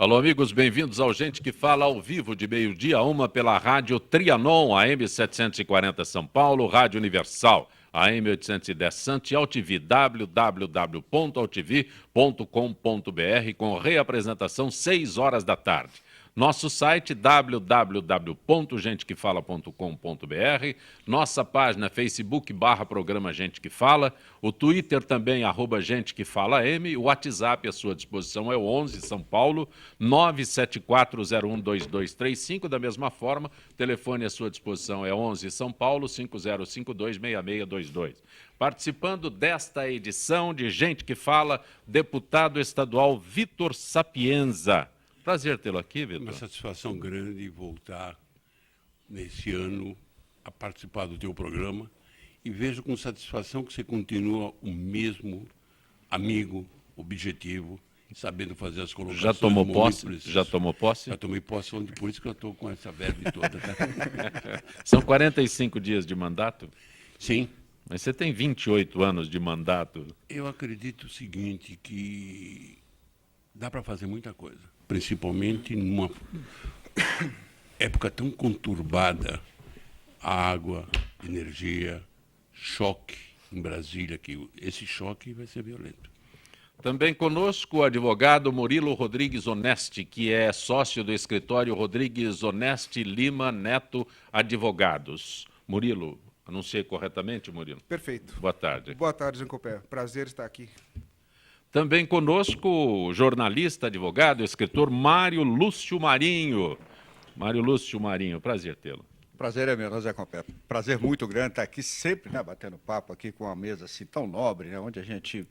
Alô, amigos, bem-vindos ao Gente que Fala ao vivo de meio-dia a 1 pela rádio Trianon, AM 740 São Paulo, Rádio Universal, AM 810 Santos e AltV, www.altv.com.br, com reapresentação 6 horas da tarde. Nosso site www.gentequefala.com.br, nossa página Facebook/programa Gente que Fala, o Twitter também @GenteQueFalaM, o WhatsApp à sua disposição é o 11 São Paulo 974012235, da mesma forma, o telefone à sua disposição é 11 São Paulo 50526622. Participando desta edição de Gente que Fala, deputado estadual Vitor Sapienza. Prazer tê-lo aqui, Vitor. Uma satisfação grande voltar nesse ano a participar do teu programa e vejo com satisfação que você continua o mesmo amigo, objetivo, sabendo fazer as colocações. Já tomou posse? Já tomou posse? Já tomei posse, por isso que eu estou com essa verve toda. Tá? São 45 dias de mandato? Sim. Mas você tem 28 anos de mandato. Eu acredito o seguinte, que dá para fazer muita coisa. Principalmente numa época tão conturbada, a água, energia, choque em Brasília, que esse choque vai ser violento. Também conosco o advogado Murilo Rodrigues Onesti, que é sócio do escritório Rodrigues Onesti Lima Neto Advogados. Murilo, anunciei corretamente, Murilo? Perfeito. Boa tarde. Boa tarde, Zancopé. Prazer estar aqui. Também conosco o jornalista, advogado, escritor Mário Lúcio Marinho. Mário Lúcio Marinho, prazer tê-lo. Prazer é meu, Zé Compé. Prazer muito grande estar aqui sempre, né, batendo papo aqui com uma mesa assim tão nobre, né, onde a gente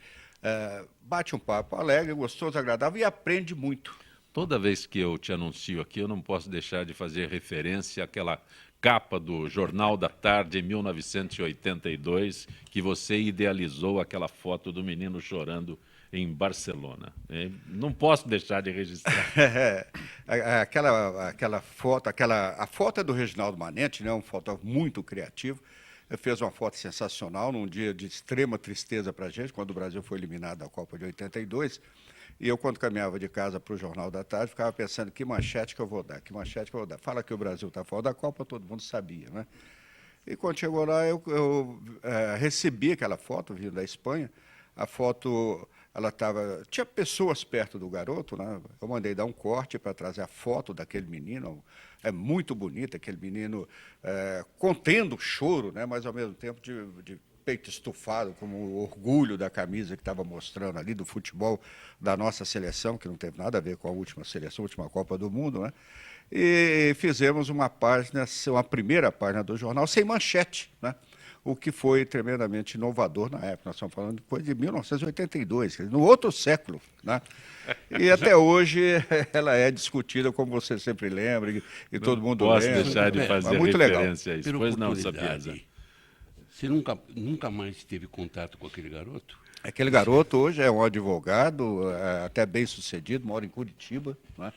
bate um papo alegre, gostoso, agradável e aprende muito. Toda vez que eu te anuncio aqui, eu não posso deixar de fazer referência àquela capa do Jornal da Tarde, em 1982, que você idealizou aquela foto do menino chorando em Barcelona. Não posso deixar de registrar. Aquela foto, a foto é do Reginaldo Manente, né, um fotógrafo muito criativo. Ele fez uma foto sensacional num dia de extrema tristeza para a gente, quando o Brasil foi eliminado da Copa de 82. E eu, quando caminhava de casa para o Jornal da Tarde, ficava pensando que manchete que eu vou dar, que manchete que eu vou dar. Fala que o Brasil está fora da Copa, todo mundo sabia, né? E quando chegou lá, eu recebi aquela foto vindo da Espanha. A foto, tinha pessoas perto do garoto, né? Eu mandei dar um corte para trazer a foto daquele menino. É muito bonito, aquele menino contendo o choro, né? Mas ao mesmo tempo de peito estufado, como o orgulho da camisa que estava mostrando ali, do futebol da nossa seleção, que não teve nada a ver com a última seleção, a última Copa do Mundo, né? E fizemos uma primeira página do jornal sem manchete, né? O que foi tremendamente inovador na época. Nós estamos falando de coisa de 1982, no outro século, né? E até hoje ela é discutida, como você sempre lembra, e todo mundo lembra. Posso deixar de fazer muito referência legal. a isso. Pois não, Sapienza. Você nunca mais teve contato com aquele garoto? Aquele garoto hoje é um advogado, até bem sucedido, mora em Curitiba, né?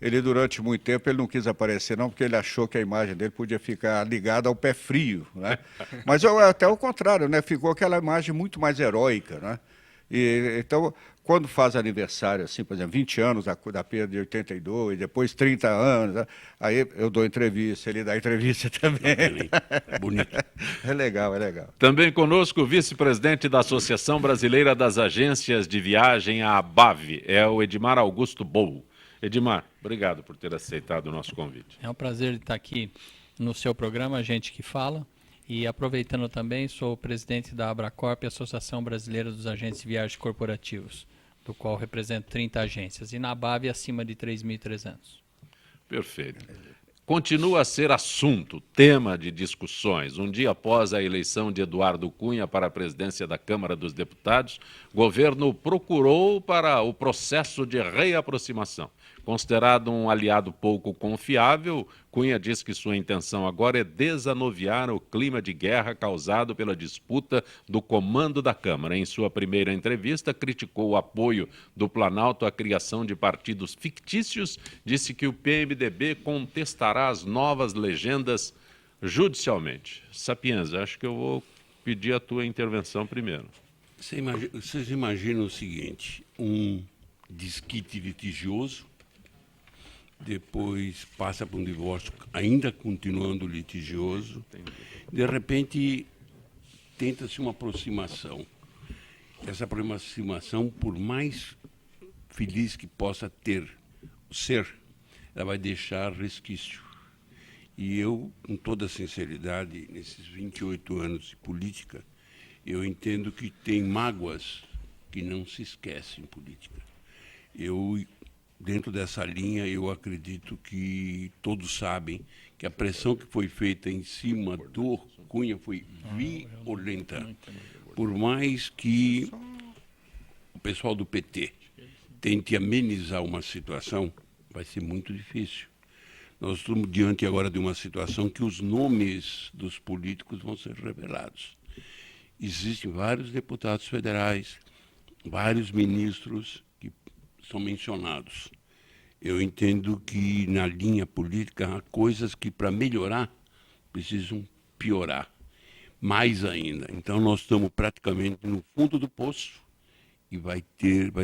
Ele, durante muito tempo, ele não quis aparecer, não, porque ele achou que a imagem dele podia ficar ligada ao pé frio, né? Mas até o contrário, né? Ficou aquela imagem muito mais heróica, né? Então, quando faz aniversário, assim, por exemplo, 20 anos da perda de 82, depois 30 anos, né? Aí eu dou entrevista, ele dá entrevista também. Bonito. É legal, é legal. Também conosco o vice-presidente da Associação Brasileira das Agências de Viagem, a ABAV, é o Edmar Augusto Bou. Edmar, obrigado por ter aceitado o nosso convite. É um prazer estar aqui no seu programa, Gente que Fala. E aproveitando também, sou o presidente da Abracorp, Associação Brasileira dos Agentes de Viagens Corporativos, do qual represento 30 agências, e na ABAV acima de 3.300. Perfeito. Continua a ser assunto, tema de discussões. Um dia após a eleição de Eduardo Cunha para a presidência da Câmara dos Deputados, o governo procurou para o processo de reaproximação. Considerado um aliado pouco confiável, Cunha diz que sua intenção agora é desanuviar o clima de guerra causado pela disputa do comando da Câmara. Em sua primeira entrevista, criticou o apoio do Planalto à criação de partidos fictícios, disse que o PMDB contestará as novas legendas judicialmente. Sapienza, acho que eu vou pedir a tua intervenção primeiro. Vocês imaginam o seguinte, um desquite litigioso, depois passa por um divórcio ainda continuando litigioso. De repente, tenta-se uma aproximação. Essa aproximação, por mais feliz que possa ser, ela vai deixar resquício. E eu, com toda sinceridade, nesses 28 anos de política, eu entendo que tem mágoas que não se esquecem em política. Dentro dessa linha, eu acredito que todos sabem que a pressão que foi feita em cima do Cunha foi violenta. Por mais que o pessoal do PT tente amenizar uma situação, vai ser muito difícil. Nós estamos diante agora de uma situação que os nomes dos políticos vão ser revelados. Existem vários deputados federais, vários ministros que são mencionados. Eu entendo que na linha política há coisas que, para melhorar, precisam piorar mais ainda. Então nós estamos praticamente no fundo do poço e vai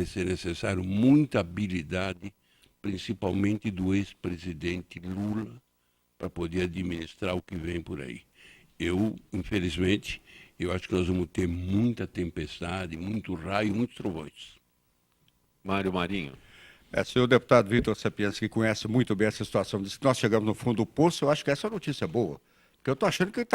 ser necessário muita habilidade, principalmente do ex-presidente Lula, para poder administrar o que vem por aí. Infelizmente, eu acho que nós vamos ter muita tempestade, muito raio, muitos trovões. Mário Marinho. Senhor deputado Vitor Sapienza, que conhece muito bem essa situação, disse que nós chegamos no fundo do poço. Eu acho que essa notícia é boa. Porque eu estou achando que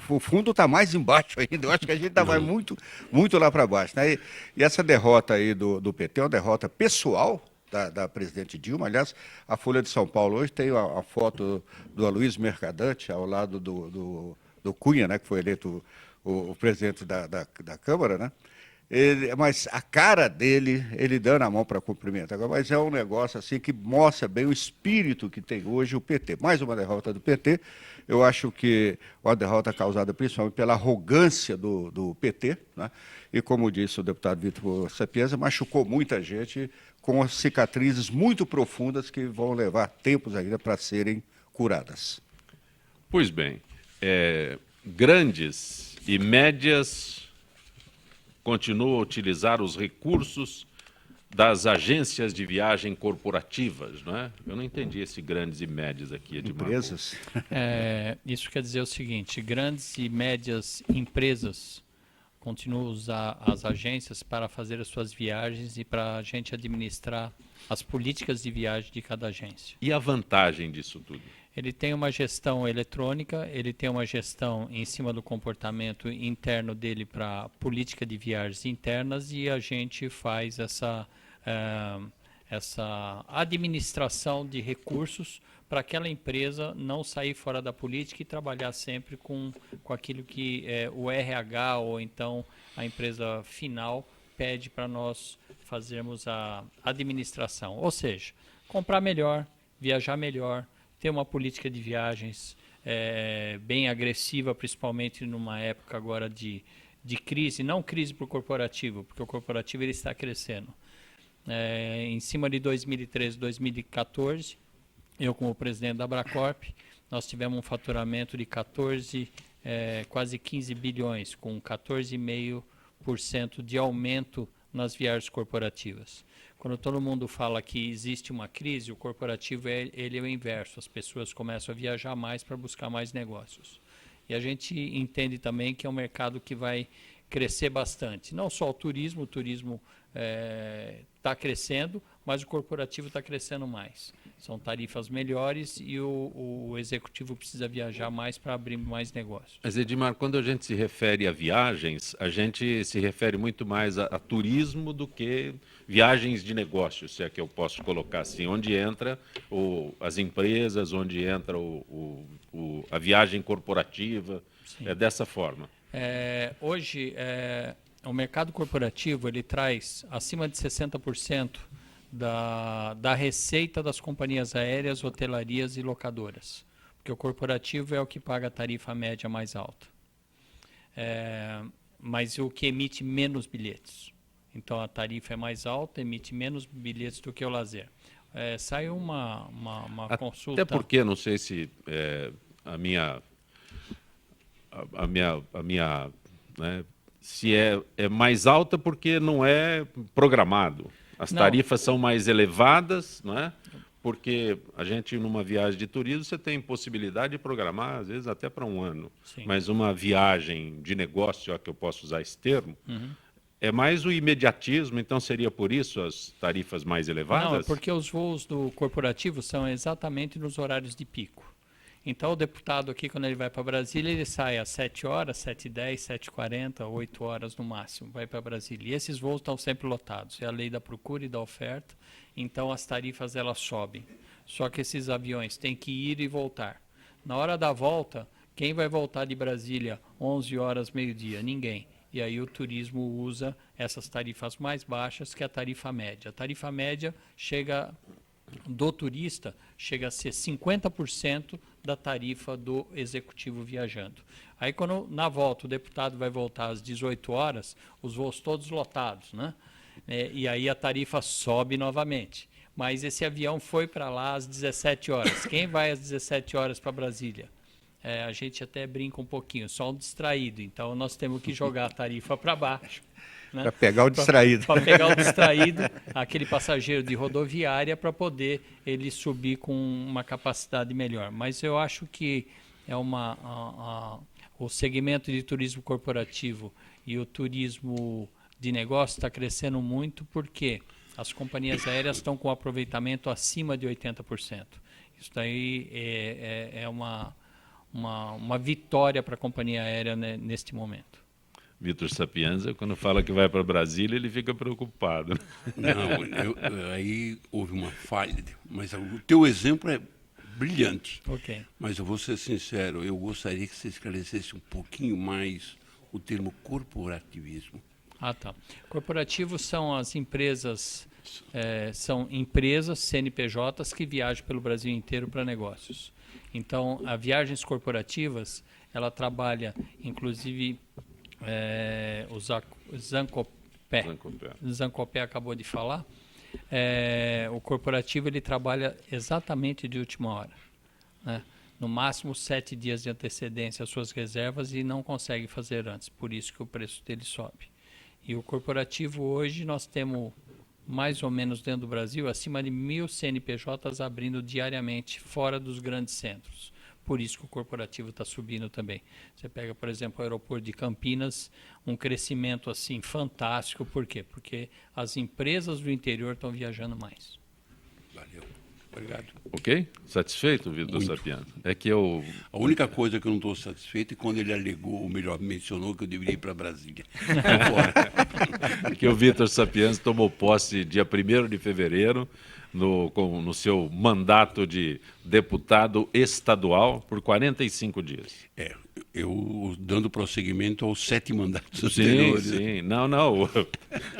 o fundo está mais embaixo ainda. Eu acho que a gente vai muito, muito lá para baixo. Né? E essa derrota aí do PT é uma derrota pessoal da presidente Dilma. Aliás, a Folha de São Paulo hoje tem a foto do Aloysio Mercadante ao lado do Cunha, né, que foi eleito o presidente da Câmara, né? Mas a cara dele, ele dando a mão para cumprimento. Agora, mas é um negócio assim que mostra bem o espírito que tem hoje o PT. Mais uma derrota do PT. Eu acho que uma derrota causada principalmente pela arrogância do PT, né? E como disse o deputado Vitor Sapienza, machucou muita gente com cicatrizes muito profundas que vão levar tempos ainda para serem curadas. Pois bem, grandes e médias continuam a utilizar os recursos das agências de viagem corporativas, não é? Eu não entendi esse grandes e médias aqui, Edmar. Empresas. Isso quer dizer o seguinte: grandes e médias empresas continuam a usar as agências para fazer as suas viagens e para a gente administrar as políticas de viagem de cada agência. E a vantagem disso tudo? Ele tem uma gestão eletrônica, ele tem uma gestão em cima do comportamento interno dele para política de viagens internas, e a gente faz essa administração de recursos para aquela empresa não sair fora da política e trabalhar sempre com aquilo que o RH ou então a empresa final pede para nós fazermos a administração. Ou seja, comprar melhor, viajar melhor, ter uma política de viagens bem agressiva, principalmente numa época agora de crise, não crise para o corporativo, porque o corporativo ele está crescendo. Em cima de 2013, 2014, eu como presidente da Abracorp, nós tivemos um faturamento de quase 15 bilhões, com 14,5% de aumento nas viagens corporativas. Quando todo mundo fala que existe uma crise, o corporativo ele é o inverso. As pessoas começam a viajar mais para buscar mais negócios. E a gente entende também que é um mercado que vai crescer bastante. Não só o turismo está crescendo, mas o corporativo está crescendo mais. São tarifas melhores e o executivo precisa viajar mais para abrir mais negócios. Mas, Edmar, quando a gente se refere a viagens, a gente se refere muito mais a turismo do que viagens de negócios, se é que eu posso colocar assim, onde entra as empresas, onde entra a viagem corporativa. Sim. É dessa forma. Hoje, o mercado corporativo ele traz acima de 60% da receita das companhias aéreas, hotelarias e locadoras. Porque o corporativo é o que paga a tarifa média mais alta. Mas o que emite menos bilhetes. Então a tarifa é mais alta, emite menos bilhetes do que o lazer. Saiu uma consulta... Até porque, não sei se a minha né, se é mais alta porque não é programado. As tarifas são mais elevadas, não é? porque a gente, numa viagem de turismo, você tem possibilidade de programar, às vezes, até para um ano. Sim. Mas uma viagem de negócio, já que eu posso usar esse termo, é mais o imediatismo, então seria por isso as tarifas mais elevadas? Não, é porque os voos do corporativo são exatamente nos horários de pico. Então, o deputado aqui, quando ele vai para Brasília, ele sai às 7 horas, 7h10, 7h40, 8 horas no máximo, vai para Brasília. E esses voos estão sempre lotados. É a lei da procura e da oferta, então as tarifas elas sobem. Só que esses aviões têm que ir e voltar. Na hora da volta, quem vai voltar de Brasília 11 horas, meio-dia? Ninguém. E aí o turismo usa essas tarifas mais baixas, que é a tarifa média. A tarifa média do turista chega a ser 50% da tarifa do executivo viajando. Aí, quando na volta o deputado vai voltar às 18 horas, os voos todos lotados, né? E aí a tarifa sobe novamente. Mas esse avião foi para lá às 17 horas. Quem vai às 17 horas para Brasília? A gente até brinca um pouquinho, só um distraído. Então, nós temos que jogar a tarifa para baixo. Né? Para pegar o distraído. Para pegar o distraído, aquele passageiro de rodoviária, para poder ele subir com uma capacidade melhor. Mas eu acho que o segmento de turismo corporativo e o turismo de negócio está crescendo muito porque as companhias aéreas estão com aproveitamento acima de 80%. Isso daí é uma vitória para a companhia aérea, né, neste momento. Vitor Sapienza, quando fala que vai para Brasília, ele fica preocupado. Não, aí houve uma falha, mas o teu exemplo é brilhante. Ok. Mas eu vou ser sincero, eu gostaria que você esclarecesse um pouquinho mais o termo corporativismo. Ah, tá. Corporativos são as empresas, são empresas CNPJs que viajam pelo Brasil inteiro para negócios. Então, a viagens corporativas, ela trabalha, inclusive, o Zancopé acabou de falar, o corporativo ele trabalha exatamente de última hora, né? No máximo 7 dias de antecedência às suas reservas e não consegue fazer antes, por isso que o preço dele sobe. E o corporativo hoje nós temos mais ou menos dentro do Brasil acima de 1.000 CNPJs abrindo diariamente fora dos grandes centros. Por isso que o corporativo está subindo também. Você pega, por exemplo, o aeroporto de Campinas, um crescimento assim fantástico. Por quê? Porque as empresas do interior estão viajando mais. Valeu. Obrigado. Ok? Satisfeito, Vitor Sapienza? É que eu... A única coisa que eu não estou satisfeito é quando ele alegou, ou melhor, mencionou que eu deveria ir para Brasília. que o Vitor Sapienza tomou posse dia 1º de fevereiro, no seu mandato de deputado estadual por 45 dias. Eu dando prosseguimento aos 7 mandatos anteriores. Sim, não.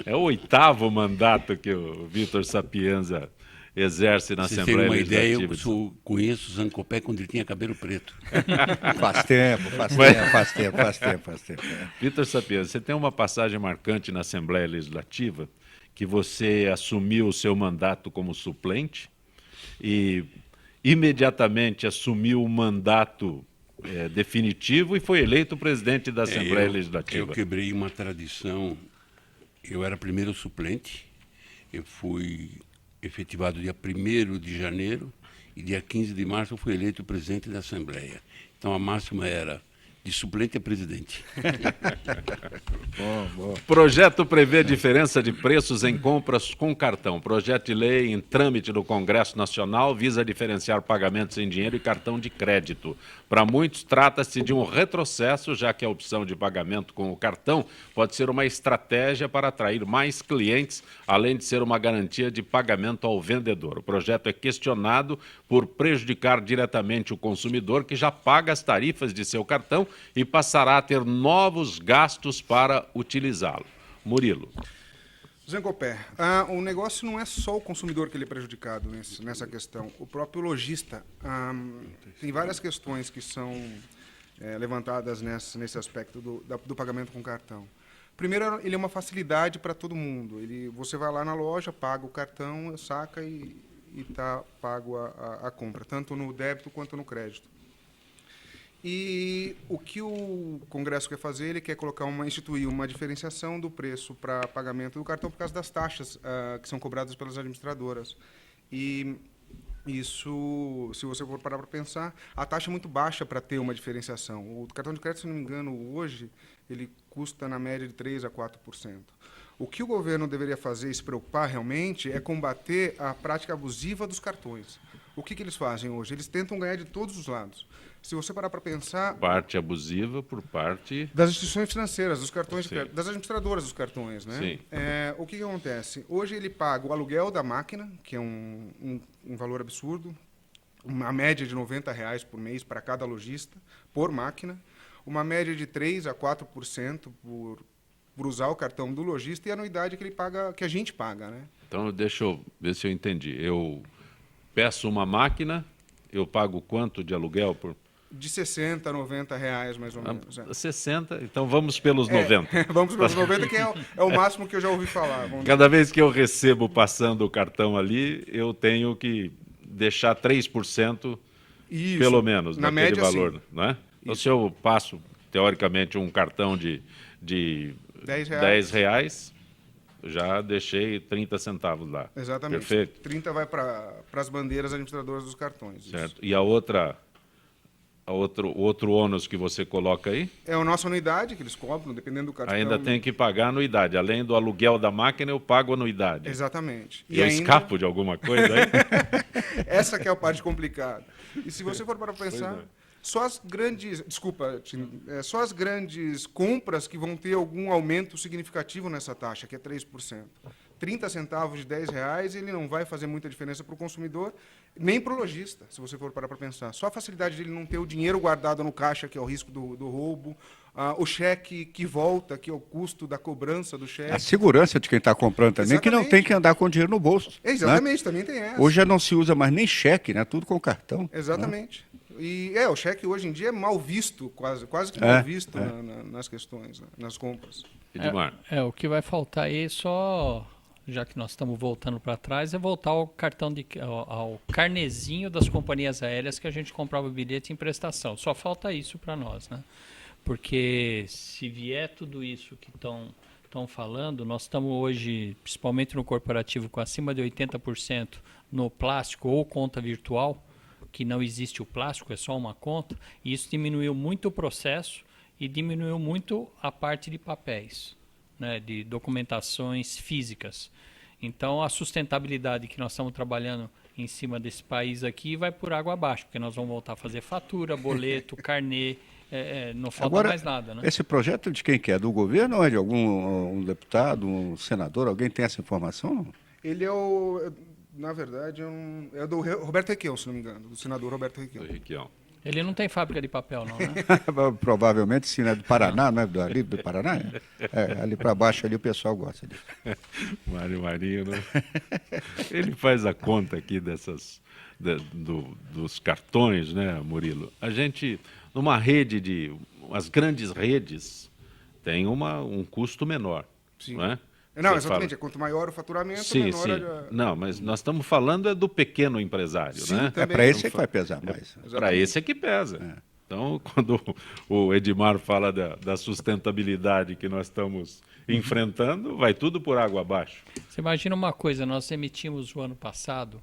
É o 8º mandato que o Vitor Sapienza exerce na Assembleia Legislativa. Uma ideia, eu conheço o Zancopé quando ele tinha cabelo preto. Faz tempo. Vitor Sapienza, você tem uma passagem marcante na Assembleia Legislativa que você assumiu o seu mandato como suplente e imediatamente assumiu o mandato definitivo e foi eleito presidente da Assembleia Legislativa. Eu quebrei uma tradição. Eu era primeiro suplente, eu fui efetivado dia 1º de janeiro e dia 15 de março eu fui eleito presidente da Assembleia. Então a máxima era de suplente a presidente. Bom. Projeto prevê diferença de preços em compras com cartão. Projeto de lei em trâmite no Congresso Nacional visa diferenciar pagamentos em dinheiro e cartão de crédito. Para muitos, trata-se de um retrocesso, já que a opção de pagamento com o cartão pode ser uma estratégia para atrair mais clientes, além de ser uma garantia de pagamento ao vendedor. O projeto é questionado por prejudicar diretamente o consumidor, que já paga as tarifas de seu cartão e passará a ter novos gastos para utilizá-lo. Murilo. Zancopé, o negócio não é só o consumidor que ele é prejudicado nessa questão. O próprio lojista. Tem várias questões que são levantadas nesse aspecto do pagamento com cartão. Primeiro, ele é uma facilidade para todo mundo. Você vai lá na loja, paga o cartão, saca e está pago a compra, tanto no débito quanto no crédito. E o que o Congresso quer fazer, ele quer instituir uma diferenciação do preço para pagamento do cartão por causa das taxas que são cobradas pelas administradoras. E Isso, se você for parar para pensar, a taxa é muito baixa para ter uma diferenciação. O cartão de crédito, se não me engano, hoje, ele custa na média de 3% a 4%. O que o governo deveria fazer e se preocupar realmente é combater a prática abusiva dos cartões. O que eles fazem hoje? Eles tentam ganhar de todos os lados. Se você parar para pensar... Parte abusiva por parte... Das instituições financeiras, dos cartões de Sim. crédito, das administradoras dos cartões, né? Sim. O que acontece? Hoje ele paga o aluguel da máquina, que é um valor absurdo, uma média de R$90 por mês para cada lojista, por máquina, uma média de 3% a 4% por usar o cartão do lojista e a anuidade que ele paga, que a gente paga, né? Então, deixa eu ver se eu entendi. Eu peço uma máquina, eu pago quanto de aluguel por... De 60 a 90 reais, mais ou menos. 60, então vamos pelos 90. Vamos pelos 90, que é o máximo que eu já ouvi falar. Cada vez que eu recebo passando o cartão ali, eu tenho que deixar 3% Isso, pelo menos na daquele média, valor. sim. Não é? Então, se eu passo, teoricamente, um cartão de R$10, já deixei 30 centavos lá. Exatamente. Perfeito. 30 vai para as bandeiras administradoras dos cartões. Certo. E a outra... o outro ônus que você coloca aí? É a nossa anuidade que eles cobram, dependendo do cartão. Ainda tem que pagar anuidade. Além do aluguel da máquina, eu pago anuidade. Exatamente. E eu ainda... escapo de alguma coisa aí? Essa que é a parte complicada. E se você for para pensar, só as grandes... Desculpa, só as grandes compras que vão ter algum aumento significativo nessa taxa, que é 3%. 30 centavos de R$10, ele não vai fazer muita diferença para o consumidor, nem para o lojista, se você for parar para pensar. Só a facilidade de ele não ter o dinheiro guardado no caixa, que é o risco do roubo, o cheque que volta, que é o custo da cobrança do cheque. A segurança de quem está comprando também, que não tem que andar com dinheiro no bolso. Exatamente, né? também tem essa. Hoje já não se usa mais nem cheque, né? Tudo com cartão. Exatamente. Né? E o cheque hoje em dia é mal visto, quase que mal visto nas questões, né? Nas compras. Edmar. O que vai faltar aí só... já que nós estamos voltando para trás, é voltar ao ao carnezinho das companhias aéreas que a gente comprava bilhete em prestação. Só falta isso para nós, né? Porque se vier tudo isso que estão falando, nós estamos hoje, principalmente no corporativo, com acima de 80% no plástico ou conta virtual, que não existe o plástico, é só uma conta, e isso diminuiu muito o processo e diminuiu muito a parte de papéis, né, de documentações físicas. Então, a sustentabilidade que nós estamos trabalhando em cima desse país aqui vai por água abaixo, porque nós vamos voltar a fazer fatura, boleto, carnê, não falta Agora, mais nada. Né? Esse projeto de quem que é? Do governo ou é de algum um deputado, um senador? Alguém tem essa informação? Não? Ele na verdade, é do Roberto Requião, se não me engano, do senador Roberto Requião. Ele não tem fábrica de papel, não, né? Provavelmente sim, né? Do Paraná, não é? Do Paraná? Ali para baixo ali o pessoal gosta disso. Mário Marinho, né? Ele faz a conta aqui dos cartões, né, Murilo? A gente, numa rede as grandes redes têm um custo menor, sim. Não é? Não, exatamente. Quanto maior o faturamento, sim, menor sim. Não, mas nós estamos falando do pequeno empresário, sim, né? Também. Para esse é que vai pesar mais. Para esse é que pesa. Então, quando o Edmar fala da sustentabilidade que nós estamos enfrentando, vai tudo por água abaixo. Você imagina uma coisa, nós emitimos o ano passado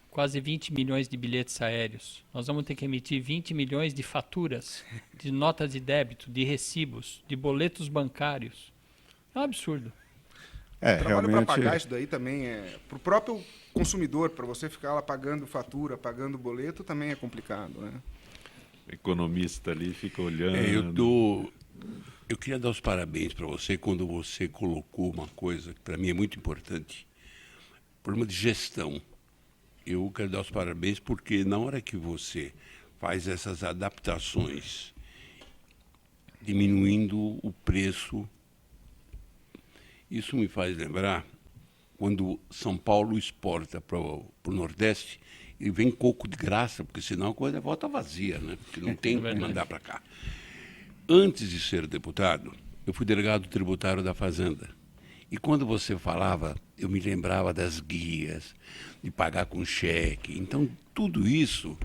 quase 20 milhões de bilhetes aéreos. Nós vamos ter que emitir 20 milhões de faturas, de notas de débito, de recibos, de boletos bancários. É um absurdo. O trabalho realmente... para pagar isso daí também para o próprio consumidor, para você ficar lá pagando fatura, pagando boleto, também é complicado, né? O economista ali fica olhando. Eu queria dar os parabéns para você quando você colocou uma coisa que para mim é muito importante, problema de gestão. Eu quero dar os parabéns porque na hora que você faz essas adaptações, diminuindo o preço, isso me faz lembrar quando São Paulo exporta para o Nordeste e vem coco de graça, porque senão a coisa volta vazia, né? Porque não tem que mandar para cá. Antes de ser deputado, eu fui delegado tributário da Fazenda. E quando você falava, eu me lembrava das guias, de pagar com cheque. Então, tudo isso,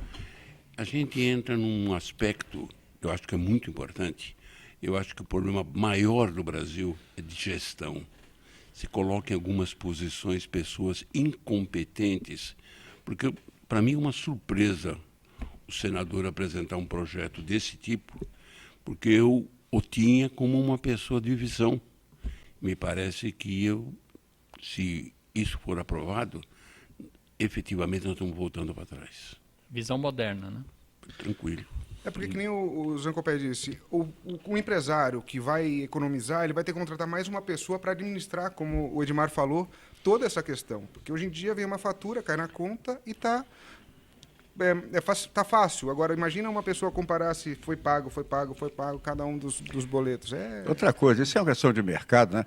a gente entra num aspecto, eu acho que é muito importante. Eu acho que o problema maior do Brasil é de gestão. Se coloca em algumas posições pessoas incompetentes, porque para mim, uma surpresa o senador apresentar um projeto desse tipo, porque eu o tinha como uma pessoa de visão. Me parece que se isso for aprovado, efetivamente nós estamos voltando para trás. Visão moderna, né? Tranquilo. É porque, que nem o Zancopé disse, o empresário que vai economizar, ele vai ter que contratar mais uma pessoa para administrar, como o Edmar falou, toda essa questão. Porque hoje em dia vem uma fatura, cai na conta e está tá fácil. Agora, imagina uma pessoa comparar se foi pago, cada um dos boletos. Outra coisa, isso é uma questão de mercado, né?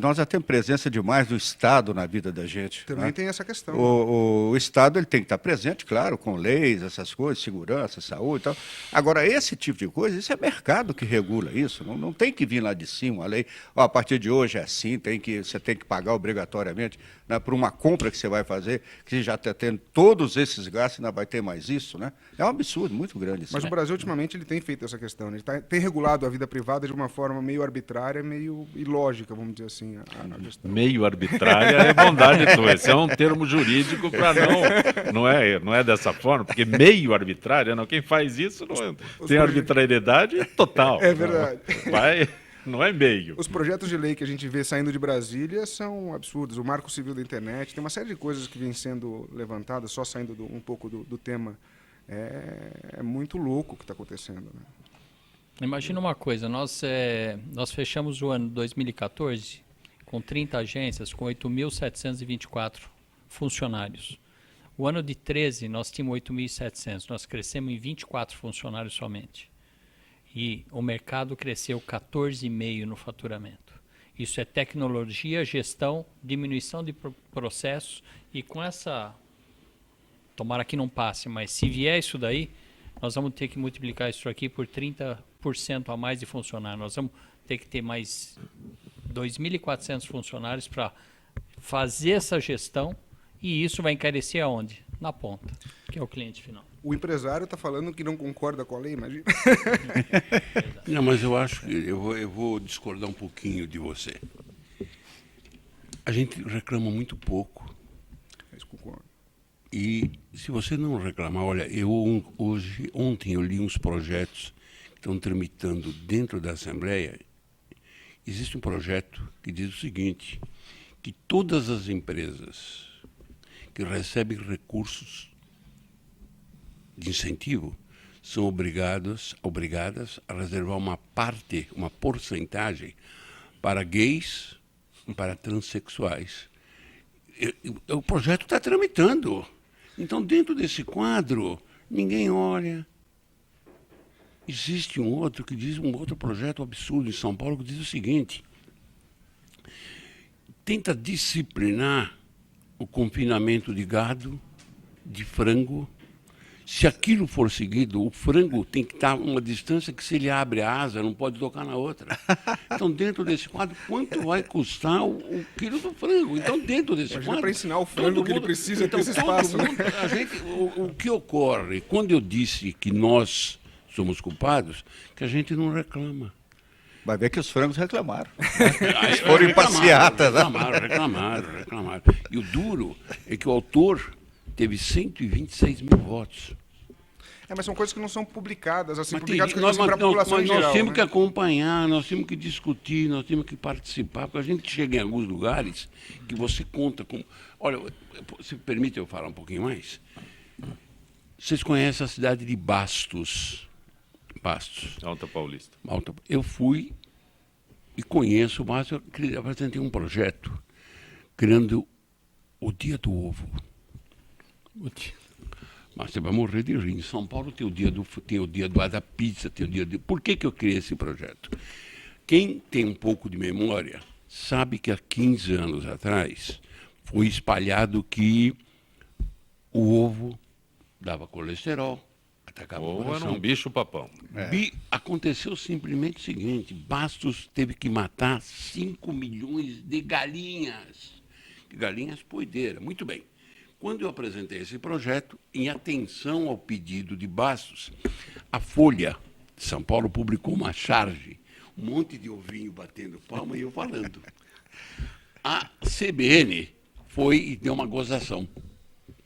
Nós já temos presença demais do Estado na vida da gente. Também né? tem essa questão. O Estado ele tem que estar presente, claro, com leis, essas coisas, segurança, saúde e tal. Agora, esse tipo de coisa, isso é mercado que regula isso. Não tem que vir lá de cima a lei. Ó, a partir de hoje é assim, você tem que pagar obrigatoriamente, né, por uma compra que você vai fazer, que você já está tendo todos esses gastos, ainda vai ter mais isso, né? É um absurdo muito grande isso. Mas o Brasil, ultimamente, ele tem feito essa questão. Né? Ele tem regulado a vida privada de uma forma meio arbitrária, meio ilógica, vamos dizer assim, a questão. Meio arbitrária é bondade tua. Esse é um termo jurídico para não é dessa forma, porque meio arbitrária, não, quem faz isso tem arbitrariedade total. É verdade. Não é meio. Os projetos de lei que a gente vê saindo de Brasília são absurdos. O Marco Civil da Internet, tem uma série de coisas que vêm sendo levantadas, só saindo um pouco do tema. É muito louco o que está acontecendo. Né? Imagina uma coisa, nós fechamos o ano 2014 com 30 agências, com 8.724 funcionários. O ano de 13, nós tínhamos 8.700, nós crescemos em 24 funcionários somente. E o mercado cresceu 14,5% no faturamento. Isso é tecnologia, gestão, diminuição de processos, e com essa, tomara que não passe, mas se vier isso daí, nós vamos ter que multiplicar isso aqui por 30% a mais de funcionários. Nós vamos ter que ter mais 2.400 funcionários para fazer essa gestão, e isso vai encarecer aonde? Na ponta, que é o cliente final. O empresário está falando que não concorda com a lei, imagina. Não, mas eu acho que eu vou discordar um pouquinho de você. A gente reclama muito pouco. E se você não reclamar, olha, ontem eu li uns projetos que estão tramitando dentro da Assembleia. Existe um projeto que diz o seguinte, que todas as empresas que recebem recursos de incentivo são obrigadas a reservar uma porcentagem para gays, para transexuais. O projeto está tramitando. Então, dentro desse quadro, ninguém olha. Existe um outro projeto absurdo em São Paulo que diz o seguinte: tenta disciplinar o confinamento de gado, de frango. Se aquilo for seguido, o frango tem que estar a uma distância que, se ele abre a asa, não pode tocar na outra. Então, dentro desse quadro, quanto vai custar o quilo do frango? Então, dentro desse quadro... para ensinar o frango que ele precisa ter esse espaço. O que ocorre? Quando eu disse que nós somos culpados, que a gente não reclama. Vai ver que os frangos reclamaram. Eles foram em passeata. Reclamaram. E o duro é que o autor teve 126 mil votos. Mas são coisas que não são publicadas, assim, Mas publicadas para a população em geral. Nós temos né? que acompanhar, nós temos que discutir, nós temos que participar, porque a gente chega em alguns lugares que você conta com... Olha, se permite eu falar um pouquinho mais? Vocês conhecem a cidade de Bastos? Alta Paulista. Eu fui e conheço, mas eu apresentei um projeto criando o Dia do Ovo. Mas você vai morrer de rir. Em São Paulo tem o dia da pizza, tem o dia do... Por que eu criei esse projeto? Quem tem um pouco de memória sabe que há 15 anos atrás foi espalhado que o ovo dava colesterol, atacava o coração. Era um bicho-papão. Aconteceu simplesmente o seguinte: Bastos teve que matar 5 milhões de galinhas. Galinhas poedeiras. Muito bem. Quando eu apresentei esse projeto, em atenção ao pedido de Bastos, a Folha de São Paulo publicou uma charge, um monte de ovinho batendo palma e eu falando. A CBN foi e deu uma gozação.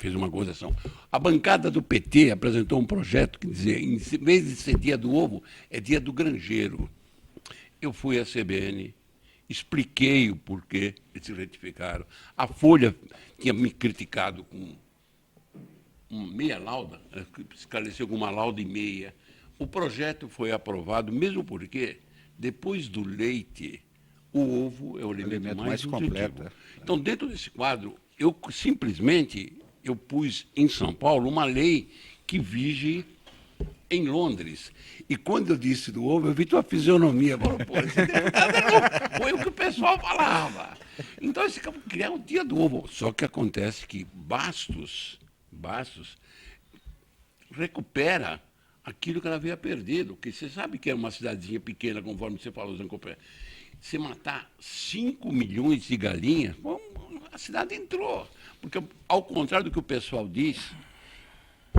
fez uma gozação. A bancada do PT apresentou um projeto que dizia, em vez de ser dia do ovo, é dia do granjeiro. Eu fui à CBN, expliquei o porquê eles se retificaram. A Folha tinha me criticado com meia lauda, esclareceu com uma lauda e meia. O projeto foi aprovado, mesmo porque, depois do leite, o ovo é o alimento mais completo. nutritivo. Então, dentro desse quadro, eu simplesmente pus em São Paulo uma lei que vige em Londres. E quando eu disse do ovo, eu vi tua fisionomia. Falou, pô, esse deputado é louco. Foi o que o pessoal falava. Então, esse cara criar o dia do ovo. Só que acontece que Bastos recupera aquilo que ela havia perdido. Porque você sabe que é uma cidadezinha pequena, conforme você falou, Zancopé. Se matar 5 milhões de galinhas, bom, a cidade entrou. Porque, ao contrário do que o pessoal diz,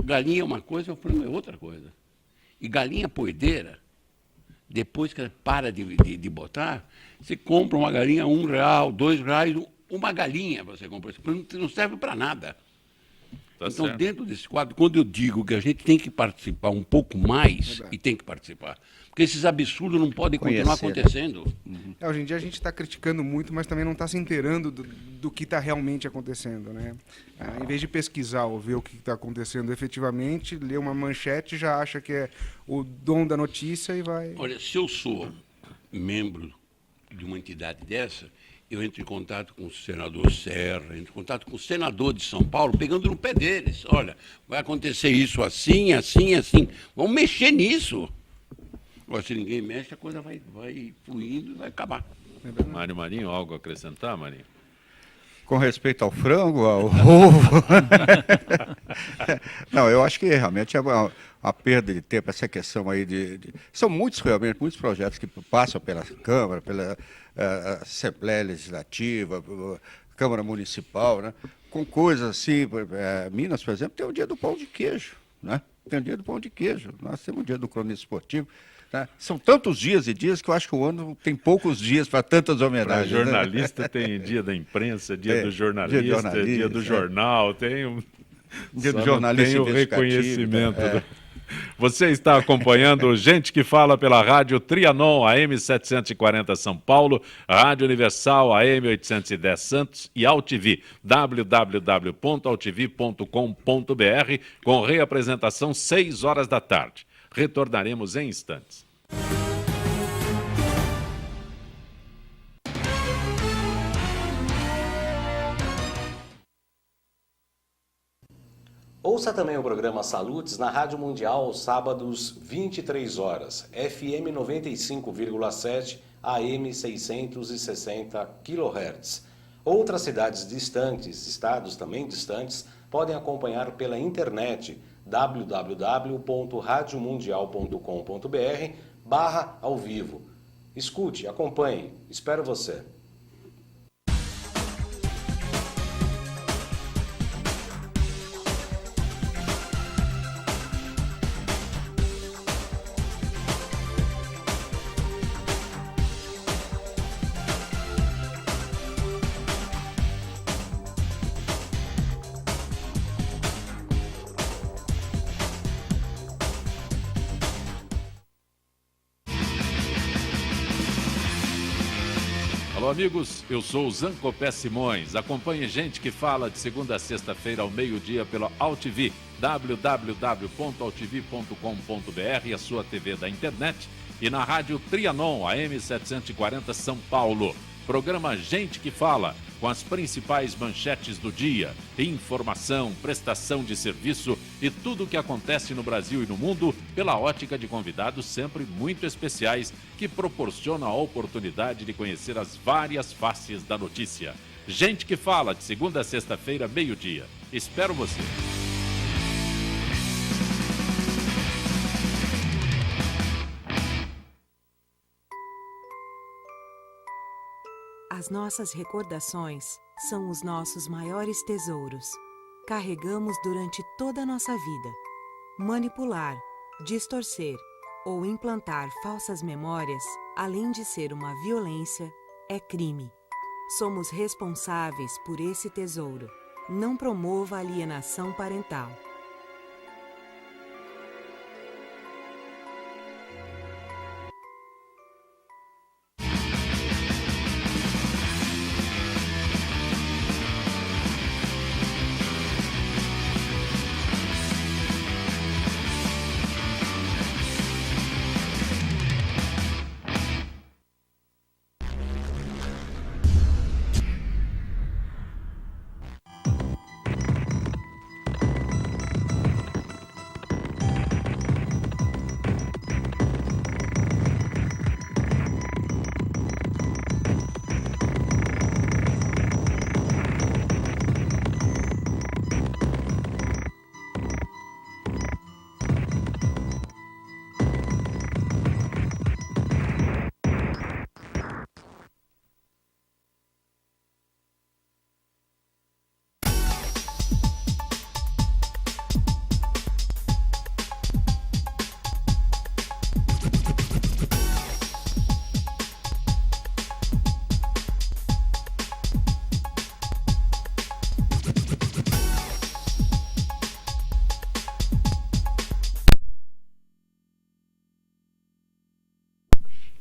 galinha é uma coisa, o frango é outra coisa. E galinha poedeira, depois que ela para de botar, você compra uma galinha a R$1, R$2, uma galinha você compra. Não serve para nada. Tá então, certo. dentro desse quadro, quando eu digo que a gente tem que participar um pouco mais, e tem que participar, porque esses absurdos não podem continuar acontecendo. Hoje em dia a gente está criticando muito, mas também não está se inteirando do que está realmente acontecendo, né? Em vez de pesquisar ou ver o que está acontecendo efetivamente, ler uma manchete já acha que é o dom da notícia e vai... Olha, se eu sou membro de uma entidade dessa, eu entro em contato com o senador Serra, entro em contato com o senador de São Paulo, pegando no pé deles. Olha, vai acontecer isso assim, assim, assim. Vamos mexer nisso. Agora, se ninguém mexe, a coisa vai fluindo e vai acabar. Mário Marinho, algo a acrescentar, Marinho? Com respeito ao frango, ao ovo. Não, eu acho que realmente é uma perda de tempo essa questão aí São muitos projetos que passam pela Câmara, pela Assembleia Legislativa, Câmara Municipal, né? Com coisas assim, Minas, por exemplo, tem o dia do pão de queijo, né? Tem o dia do pão de queijo, nós temos o dia do cronista esportivo. Né? São tantos dias e dias que eu acho que o ano tem poucos dias para tantas homenagens. Para jornalista, né? Tem dia da imprensa, dia do jornalista, dia do jornal, tem um... Dia do jornalista tem o reconhecimento. Você está acompanhando Gente que Fala pela Rádio Trianon, AM 740 São Paulo, Rádio Universal, AM 810 Santos e AltV, www.altv.com.br, com reapresentação 6 horas da tarde. Retornaremos em instantes. Ouça também o programa Salutes na Rádio Mundial aos sábados, 23 horas, FM 95,7, AM 660 kHz. Outras cidades distantes, estados também distantes, podem acompanhar pela internet www.radiomundial.com.br/ao vivo. Escute, acompanhe, espero você. Alô, amigos, eu sou o Zancopé Simões. Acompanhe Gente que Fala de segunda a sexta-feira ao meio-dia pela AltV, www.altv.com.br, a sua TV da internet, e na Rádio Trianon, AM 740 São Paulo. Programa Gente que Fala, com as principais manchetes do dia, informação, prestação de serviço e tudo o que acontece no Brasil e no mundo pela ótica de convidados sempre muito especiais que proporcionam a oportunidade de conhecer as várias faces da notícia. Gente que Fala, de segunda a sexta-feira, meio-dia. Espero você. As nossas recordações são os nossos maiores tesouros. Carregamos durante toda a nossa vida. Manipular, distorcer ou implantar falsas memórias, além de ser uma violência, é crime. Somos responsáveis por esse tesouro. Não promova alienação parental.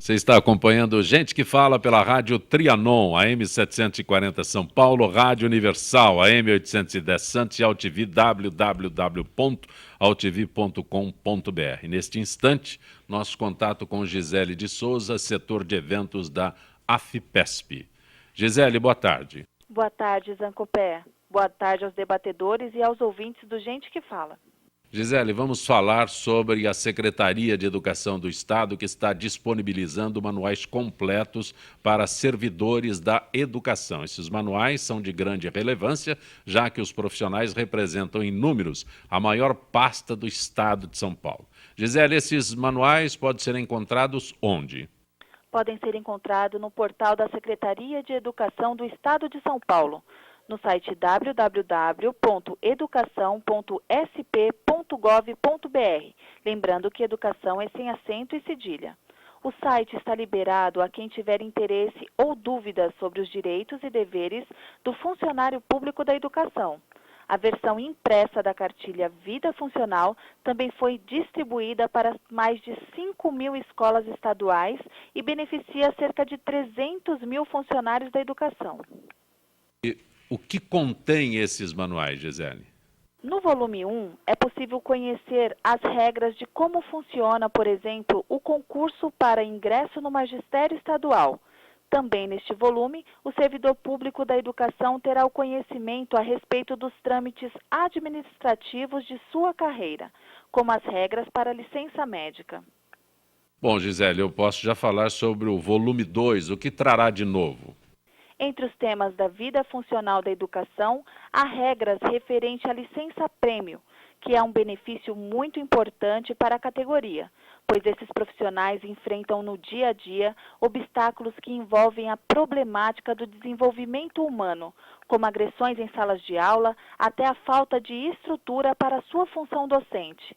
Você está acompanhando Gente que Fala pela Rádio Trianon, AM 740 São Paulo, Rádio Universal, AM 810 Santos e AltV, www.altv.com.br. Neste instante, nosso contato com Gisele de Souza, setor de eventos da AFIPESP. Gisele, boa tarde. Boa tarde, Zancopé. Boa tarde aos debatedores e aos ouvintes do Gente que Fala. Gisele, vamos falar sobre a Secretaria de Educação do Estado, que está disponibilizando manuais completos para servidores da educação. Esses manuais são de grande relevância, já que os profissionais representam em números a maior pasta do Estado de São Paulo. Gisele, esses manuais podem ser encontrados onde? Podem ser encontrados no portal da Secretaria de Educação do Estado de São Paulo, no site www.educação.sp.gov.br. Lembrando que educação é sem acento e cedilha. O site está liberado a quem tiver interesse ou dúvidas sobre os direitos e deveres do funcionário público da educação. A versão impressa da cartilha Vida Funcional também foi distribuída para mais de 5.000 escolas estaduais e beneficia cerca de 300.000 funcionários da educação. O que contém esses manuais, Gisele? No volume 1, é possível conhecer as regras de como funciona, por exemplo, o concurso para ingresso no magistério estadual. Também neste volume, o servidor público da educação terá o conhecimento a respeito dos trâmites administrativos de sua carreira, como as regras para a licença médica. Bom, Gisele, eu posso já falar sobre o volume 2, o que trará de novo? Entre os temas da vida funcional da educação, há regras referentes à licença-prêmio, que é um benefício muito importante para a categoria, pois esses profissionais enfrentam no dia a dia obstáculos que envolvem a problemática do desenvolvimento humano, como agressões em salas de aula, até a falta de estrutura para a sua função docente.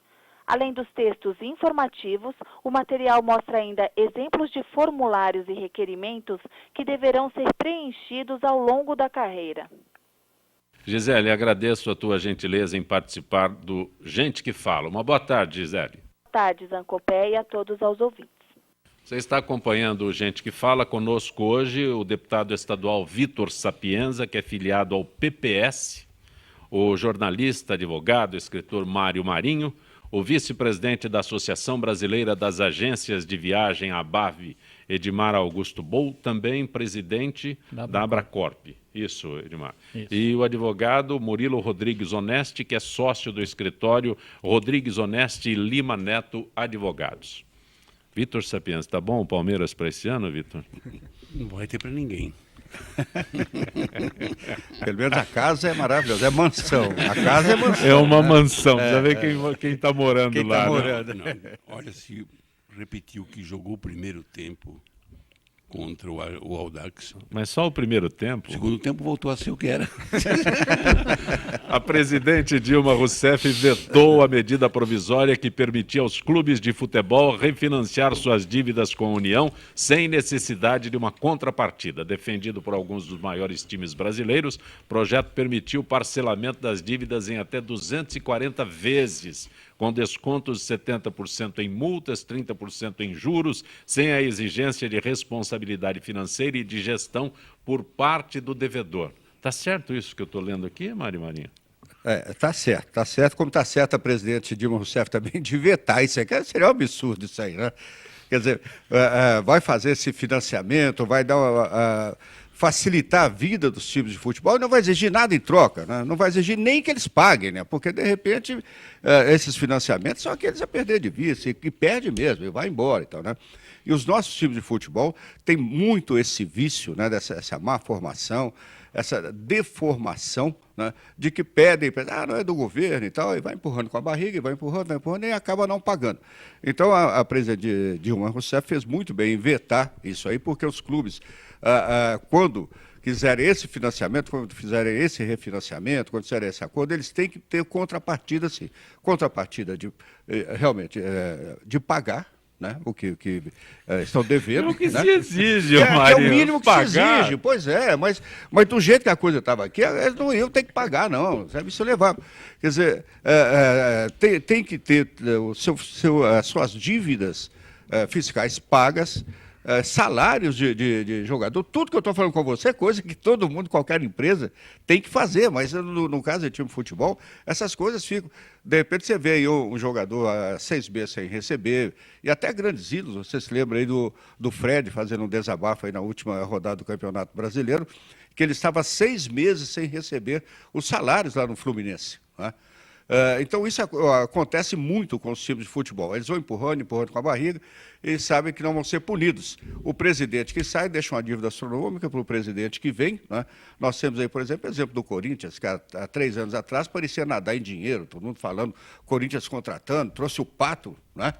Além dos textos informativos, o material mostra ainda exemplos de formulários e requerimentos que deverão ser preenchidos ao longo da carreira. Gisele, agradeço a tua gentileza em participar do Gente que Fala. Uma boa tarde, Gisele. Boa tarde, Zancopé, e a todos os ouvintes. Você está acompanhando o Gente que Fala. Conosco hoje o deputado estadual Vitor Sapienza, que é filiado ao PPS, o jornalista, advogado, escritor Mário Marinho, o vice-presidente da Associação Brasileira das Agências de Viagem, ABAV, Edmar Augusto Bol, também presidente da Abracorp. Isso, Edmar. Isso. E o advogado Murilo Rodrigues Onesti, que é sócio do escritório Rodrigues Onesti e Lima Neto Advogados. Vitor Sapienza, tá bom o Palmeiras para esse ano, Vitor? Não vai ter para ninguém. Pelo menos a casa é maravilhosa, é mansão. A casa é mansão. É uma mansão, precisa ver quem está morando quem lá. Tá morando. Não. Olha, se repetir o que jogou o primeiro tempo, contra o Audax. Mas só o primeiro tempo. O segundo tempo voltou a ser o que era. A presidente Dilma Rousseff vetou a medida provisória que permitia aos clubes de futebol refinanciar suas dívidas com a União sem necessidade de uma contrapartida. Defendido por alguns dos maiores times brasileiros, o projeto permitiu o parcelamento das dívidas em até 240 vezes, com descontos de 70% em multas, 30% em juros, sem a exigência de responsabilidade financeira e de gestão por parte do devedor. Está certo isso que eu estou lendo aqui, Mari Marinho? Tá certo, como está certo a presidente Dilma Rousseff também de vetar isso aí, seria um absurdo isso aí, né? Quer dizer, vai fazer esse financiamento, vai dar facilitar a vida dos times de futebol e não vai exigir nada em troca, né? Não vai exigir nem que eles paguem, né? Porque, de repente, esses financiamentos são aqueles a perder de vista, e perde mesmo, e vai embora. Então, né? E os nossos times de futebol têm muito esse vício, né? Essa má formação, essa deformação, né? De que pedem, não é do governo e tal, e vai empurrando com a barriga, e vai empurrando, e acaba não pagando. Então, a presidente Dilma Rousseff fez muito bem em vetar isso aí, porque os clubes, quando quiserem esse financiamento, quando fizerem esse refinanciamento, quando fizerem esse acordo, eles têm que ter contrapartida, sim. Contrapartida realmente de pagar, né, o que estão devendo. É o que né? se exige, Mário. É o mínimo que pagar. se exige, pois é, mas do jeito que a coisa estava aqui, eles não iam ter que pagar, não, sabe, isso levar. Quer dizer, tem que ter as suas dívidas fiscais pagas, salários de jogador, tudo que eu estou falando com você é coisa que todo mundo, qualquer empresa, tem que fazer, mas no caso de time de futebol, essas coisas ficam. De repente você vê aí um jogador há 6 meses sem receber, e até grandes ídolos, você se lembra aí do Fred fazendo um desabafo aí na última rodada do Campeonato Brasileiro, que ele estava 6 meses sem receber os salários lá no Fluminense, né? Então, isso acontece muito com os times de futebol. Eles vão empurrando com a barriga e sabem que não vão ser punidos. O presidente que sai deixa uma dívida astronômica para o presidente que vem, né? Nós temos aí, por exemplo, o exemplo do Corinthians, que há 3 anos atrás parecia nadar em dinheiro, todo mundo falando, Corinthians contratando, trouxe o Pato, né?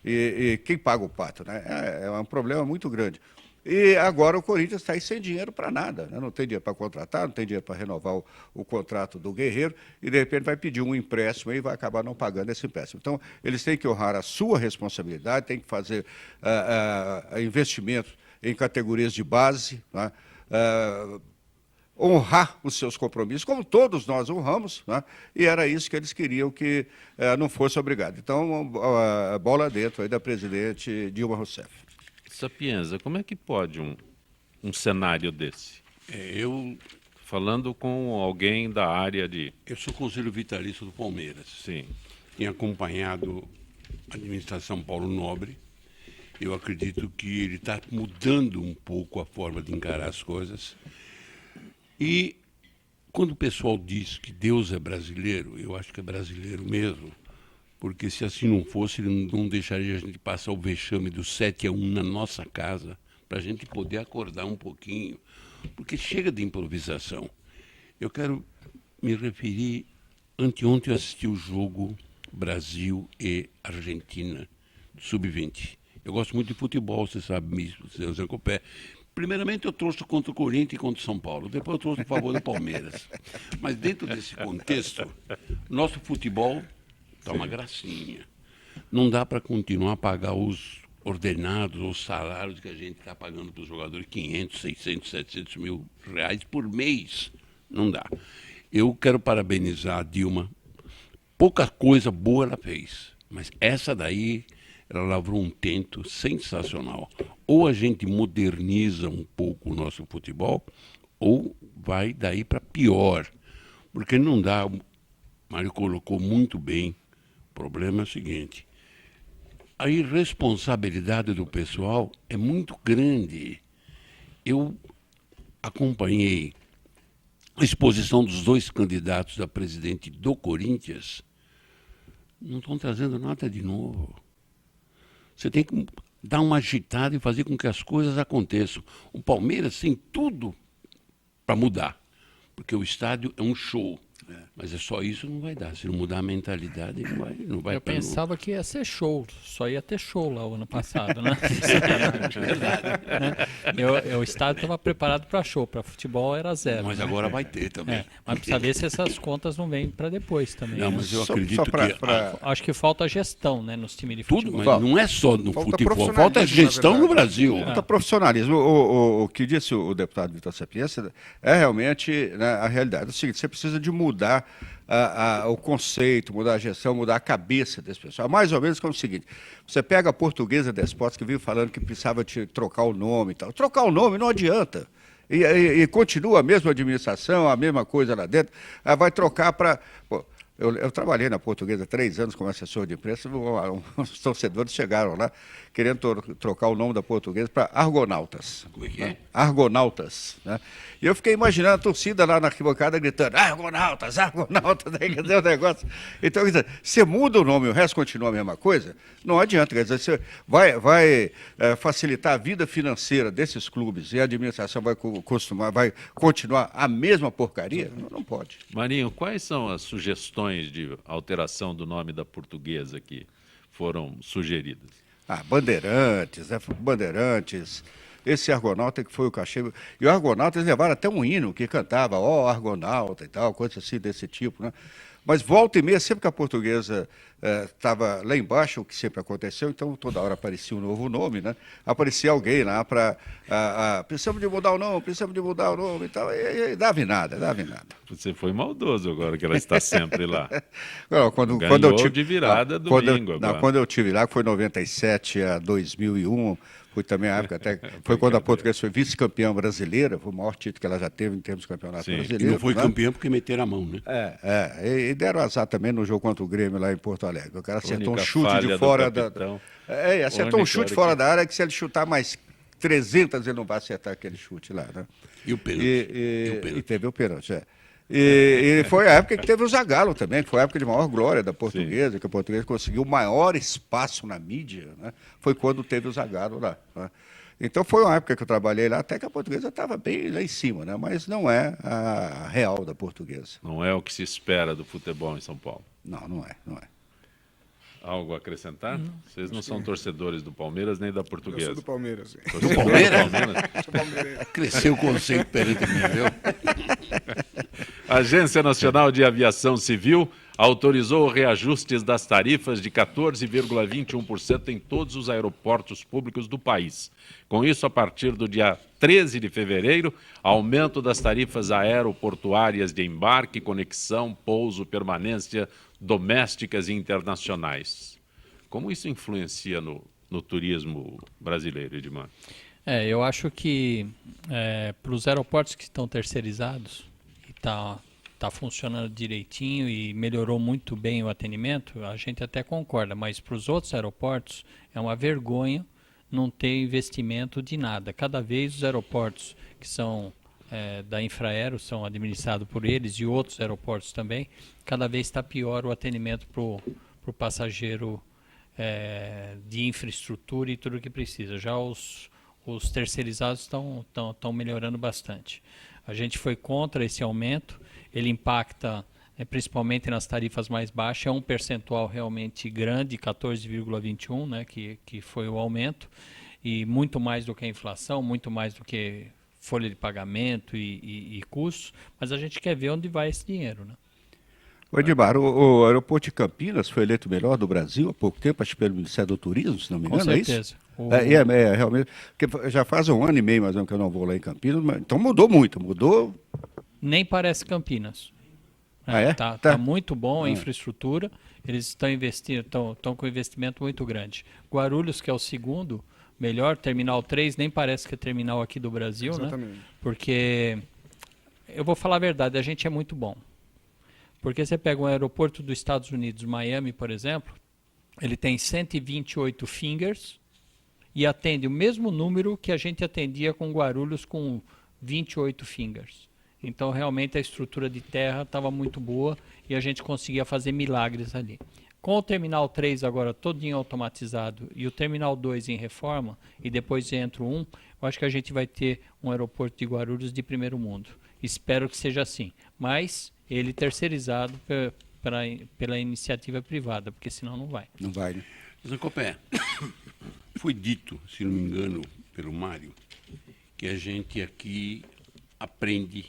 E quem paga o Pato, né? É um problema muito grande. E agora o Corinthians está aí sem dinheiro para nada, né? Não tem dinheiro para contratar, não tem dinheiro para renovar o contrato do Guerreiro, e de repente vai pedir um empréstimo e vai acabar não pagando esse empréstimo. Então, eles têm que honrar a sua responsabilidade, têm que fazer investimentos em categorias de base, né? Honrar os seus compromissos, como todos nós honramos, né? E era isso que eles queriam que não fosse obrigado. Então, bola dentro aí da presidente Dilma Rousseff. Sapienza, como é que pode um cenário desse? Falando com alguém da área de... Eu sou conselho vitalício do Palmeiras. Sim. Tenho acompanhado a administração Paulo Nobre. Eu acredito que ele está mudando um pouco a forma de encarar as coisas. E quando o pessoal diz que Deus é brasileiro, eu acho que é brasileiro mesmo. Porque se assim não fosse, ele não deixaria a gente passar o vexame do 7-1 na nossa casa, para a gente poder acordar um pouquinho, porque chega de improvisação. Eu quero me referir, anteontem eu assisti o jogo Brasil e Argentina, sub-20. Eu gosto muito de futebol, você sabe, Zé Copé. Primeiramente eu trouxe contra o Corinthians e contra o São Paulo, depois eu trouxe a favor do Palmeiras. Mas dentro desse contexto, nosso futebol... Está uma gracinha. Não dá para continuar a pagar os ordenados, os salários que a gente está pagando para os jogadores, 500, 600, 700 mil reais por mês. Não dá. Eu quero parabenizar a Dilma. Pouca coisa boa ela fez, mas essa daí, ela lavrou um tento sensacional. Ou a gente moderniza um pouco o nosso futebol, ou vai daí para pior. Porque não dá, o Mário colocou muito bem. O problema é o seguinte, a irresponsabilidade do pessoal é muito grande. Eu acompanhei a exposição dos 2 candidatos a presidente do Corinthians, não estão trazendo nada de novo. Você tem que dar uma agitada e fazer com que as coisas aconteçam. O Palmeiras tem tudo para mudar, porque o estádio é um show. Mas é só isso, não vai dar. Se não mudar a mentalidade, não vai Eu ter pensava que ia ser show, só ia ter show lá o ano passado, né? O estádio estava preparado para show, para futebol era zero. Mas né? agora vai ter também. Mas precisa ver se essas contas não vêm para depois também. Não, né? mas eu Só acredito pra- que Acho que falta gestão, né, nos times de tudo, futebol. mas não é só no Falta futebol, falta profissionalismo, gestão na no verdade. Brasil. Falta profissionalismo. O que disse o deputado Vitor Sapienza é realmente, né, a realidade. É o seguinte, você precisa de mudar o conceito, mudar a gestão, mudar a cabeça desse pessoal. Mais ou menos como o seguinte, você pega a Portuguesa Desportes, que vive falando que precisava trocar o nome e tal. Trocar o nome não adianta. E continua a mesma administração, a mesma coisa lá dentro. Vai trocar para... Eu trabalhei na Portuguesa 3 anos como assessor de imprensa, os torcedores chegaram lá querendo trocar o nome da Portuguesa para Argonautas. Como é que é? Argonautas. Né? E eu fiquei imaginando a torcida lá na arquibancada gritando Argonautas, Argonautas, quer dizer, o negócio. Então, quer dizer, você muda o nome e o resto continua a mesma coisa, não adianta, quer dizer, você vai facilitar a vida financeira desses clubes e a administração vai continuar a mesma porcaria? Não pode. Marinho, quais são as sugestões de alteração do nome da Portuguesa que foram sugeridas? Bandeirantes, Bandeirantes, esse Argonauta que foi o cachê. E o Argonauta, eles levaram até um hino que cantava, Argonauta e tal, coisa assim desse tipo, né? Mas volta e meia, sempre que a Portuguesa estava lá embaixo, o que sempre aconteceu, então toda hora aparecia um novo nome, né? Aparecia alguém lá para... precisamos de mudar o nome e tal, e dava em nada. Você foi maldoso agora, que ela está sempre lá. Não, Ganhou quando eu tive, de virada domingo agora. quando eu tive lá, que foi 97 a 2001, foi também a época, até, foi quando a Portuguesa foi vice-campeã brasileira, foi o maior título que ela já teve em termos de campeonato Sim. brasileiro. E não foi né? campeão porque meteram a mão, né? E deram azar também no jogo contra o Grêmio lá em Porto Alegre. O cara acertou um Única chute falha de do fora da... capitão. Acertou um chute fora da área que se ele chutar mais 300 ele não vai acertar aquele chute lá, né? E o pênalti. E teve o pênalti, E foi a época que teve o Zagallo também, que foi a época de maior glória da Portuguesa, que a Portuguesa conseguiu maior espaço na mídia, né? Foi quando teve o Zagallo lá, né? Então foi uma época que eu trabalhei lá, até que a Portuguesa estava bem lá em cima, né? Mas não é a real da Portuguesa. Não é o que se espera do futebol em São Paulo. Não é. Algo a acrescentar? Vocês não são torcedores do Palmeiras nem da Eu Portuguesa. sou do Palmeiras. Sim. Torcedor Palmeiras? do Palmeiras? Sou palmeirense. Cresceu o conceito perante mim, viu? A Agência Nacional de Aviação Civil autorizou reajustes das tarifas de 14,21% em todos os aeroportos públicos do país. Com isso, a partir do dia 13 de fevereiro, aumento das tarifas aeroportuárias de embarque, conexão, pouso, permanência, domésticas e internacionais. Como isso influencia no turismo brasileiro, Edmar? Eu acho que para os aeroportos que estão terceirizados e está funcionando direitinho e melhorou muito bem o atendimento, a gente até concorda, mas para os outros aeroportos é uma vergonha não ter investimento de nada. Cada vez os aeroportos que são da Infraero são administrados por eles e outros aeroportos também, cada vez está pior o atendimento para o passageiro de infraestrutura e tudo o que precisa. Já os terceirizados estão melhorando bastante. A gente foi contra esse aumento, ele impacta principalmente nas tarifas mais baixas, é um percentual realmente grande, 14,21%, né, que foi o aumento, e muito mais do que a inflação, muito mais do que folha de pagamento e custos, mas a gente quer ver onde vai esse dinheiro, né? O Edmar, o aeroporto de Campinas foi eleito o melhor do Brasil há pouco tempo, acho que pelo Ministério do Turismo, se não me engano, Com certeza. É isso? Realmente, porque já faz 1 ano e meio mais ou menos que eu não vou lá em Campinas, então mudou muito, Nem parece Campinas. Tá. Tá muito bom a infraestrutura, eles estão investindo, estão com um investimento muito grande. Guarulhos, que é o segundo melhor, Terminal 3, nem parece que é terminal aqui do Brasil, Exatamente. né? Porque, eu vou falar a verdade, a gente é muito bom. Porque você pega um aeroporto dos Estados Unidos, Miami, por exemplo, ele tem 128 fingers e atende o mesmo número que a gente atendia com Guarulhos com 28 fingers. Então, realmente, a estrutura de terra estava muito boa e a gente conseguia fazer milagres ali. Com o Terminal 3 agora todinho automatizado e o Terminal 2 em reforma, e depois entra o 1, eu acho que a gente vai ter um aeroporto de Guarulhos de primeiro mundo. Espero que seja assim. Mas ele terceirizado pela iniciativa privada, porque senão não vai. Não vai, né? Zancopé, foi dito, se não me engano, pelo Mário, que a gente aqui aprende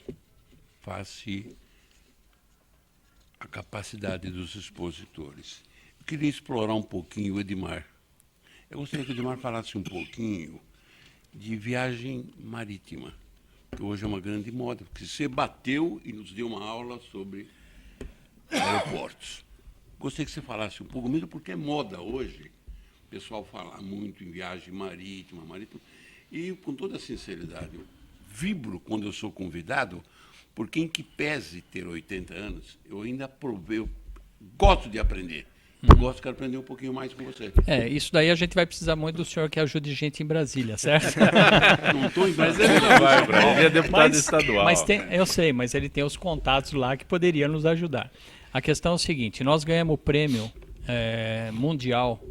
face à capacidade dos expositores. Eu queria explorar um pouquinho o Edmar. Eu gostaria que o Edmar falasse um pouquinho de viagem marítima, que hoje é uma grande moda, porque você bateu e nos deu uma aula sobre aeroportos. Gostaria que você falasse um pouco, mesmo porque é moda hoje, o pessoal fala muito em viagem marítima, e com toda sinceridade, eu vibro quando eu sou convidado, porque em que pese ter 80 anos, eu ainda provei, eu gosto de aprender. Eu quero aprender um pouquinho mais com você. Isso daí a gente vai precisar muito do senhor que ajude gente em Brasília, certo? Não estou em Mas ele não vai para ele é deputado estadual. Eu sei, mas ele tem os contatos lá que poderiam nos ajudar. A questão é o seguinte, nós ganhamos o prêmio mundial.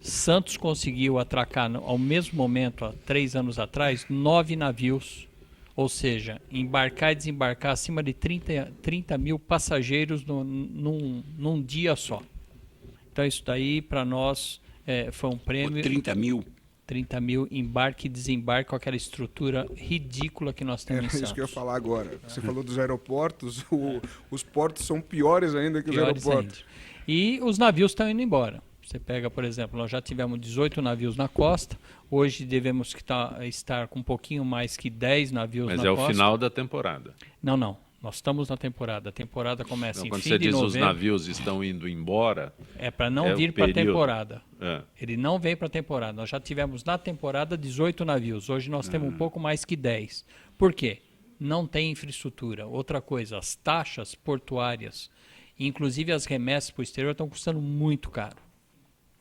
Santos conseguiu atracar, ao mesmo momento, há 3 anos atrás, 9 navios, ou seja, embarcar e desembarcar acima de 30 mil passageiros num dia só. Então isso daí para nós foi um prêmio. 30 mil? 30 mil embarque e desembarque com aquela estrutura ridícula que nós temos em Santos. É isso que eu ia falar agora. Você falou dos aeroportos, os portos são piores ainda que os aeroportos. Ainda. E os navios estão indo embora. Você pega, por exemplo, nós já tivemos 18 navios na costa, hoje devemos estar com um pouquinho mais que 10 navios na costa. Mas é o final da temporada. Não. Nós estamos na temporada. A temporada começa em fim de novembro. Quando você diz os navios estão indo embora... É para não vir para a temporada. Ele não vem para a temporada. Nós já tivemos na temporada 18 navios. Hoje nós temos um pouco mais que 10. Por quê? Não tem infraestrutura. Outra coisa, as taxas portuárias, inclusive as remessas para o exterior, estão custando muito caro.